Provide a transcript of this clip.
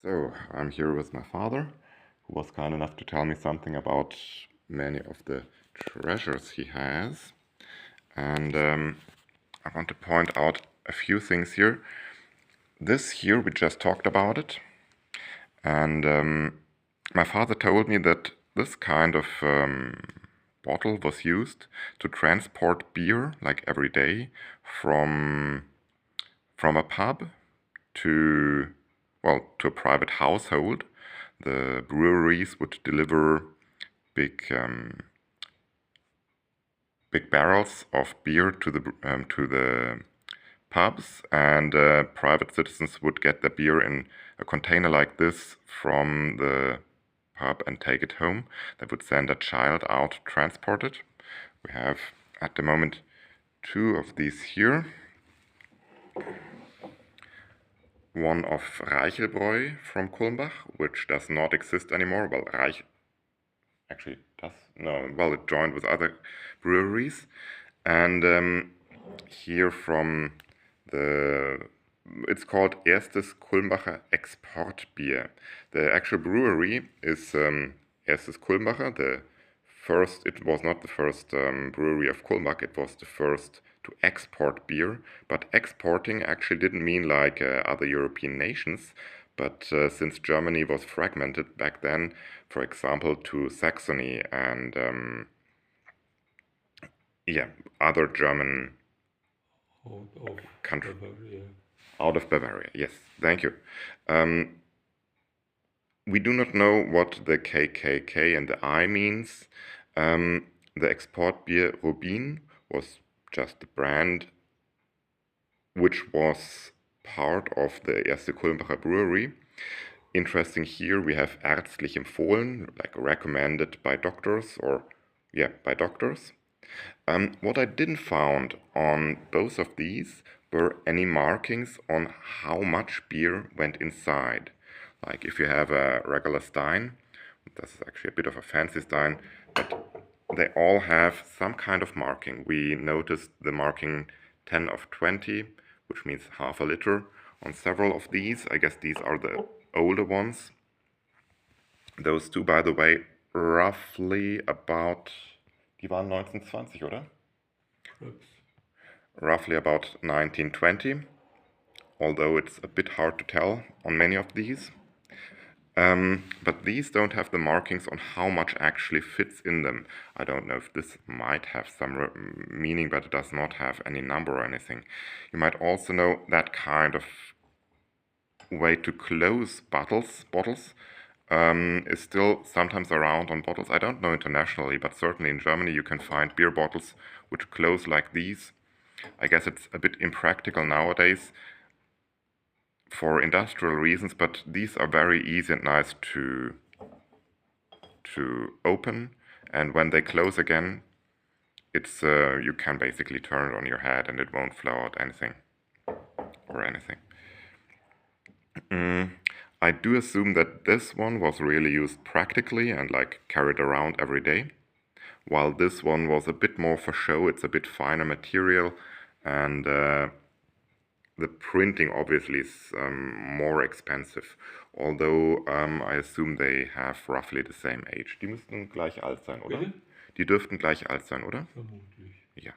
So, I'm here with my father, who was kind enough to tell me something about many of the treasures he has. And I want to point out a few things here. This here, we just talked about it. And my father told me that this kind of bottle was used to transport beer, like every day, from a pub to a private household. The breweries would deliver big barrels of beer to the pubs, and private citizens would get their beer in a container like this from the pub and take it home. They would send a child out to transport it. We have at the moment 2 of these here. One of Reichelbräu from Kulmbach, which does not exist anymore. Well, actually does, no, well, it joined with other breweries. And here from it's called Erstes Kulmbacher Exportbier. The actual brewery is Erstes Kulmbacher. It was not the first brewery of Kulmbach, it was the first to export beer, but exporting actually didn't mean like other European nations, but since Germany was fragmented back then, for example, to Saxony and other German countries. Out of Bavaria, yes, thank you. We do not know what the KKK and the I means. The export beer Rubin was just the brand which was part of the Erste Kulmbacher Brewery. Interesting here, we have ärztlich empfohlen, like recommended by doctors, by doctors. What I didn't find on both of these were any markings on how much beer went inside. Like if you have a regular Stein, this is actually a bit of a fancy Stein, but they all have some kind of marking. We noticed the marking 10 of 20, which means half a liter on several of these. I guess these are the older ones. Those 2, by the way, roughly about, die waren 1920, oder? Roughly about 1920, although it's a bit hard to tell on many of these. But these don't have the markings on how much actually fits in them. I don't know if this might have some meaning, but it does not have any number or anything. You might also know that kind of way to close bottles is still sometimes around on bottles. I don't know internationally, but certainly in Germany you can find beer bottles which close like these. I guess it's a bit impractical nowadays for industrial reasons, but these are very easy and nice to open, and when they close again, it's you can basically turn it on your head and it won't flow out anything. I do assume that this one was really used practically and like carried around every day, while this one was a bit more for show. It's a bit finer material, and the printing obviously is more expensive, although I assume they have roughly the same age. Die müssten gleich alt sein, oder? Bitte? Die dürften gleich alt sein, oder? Vermutlich. Ja.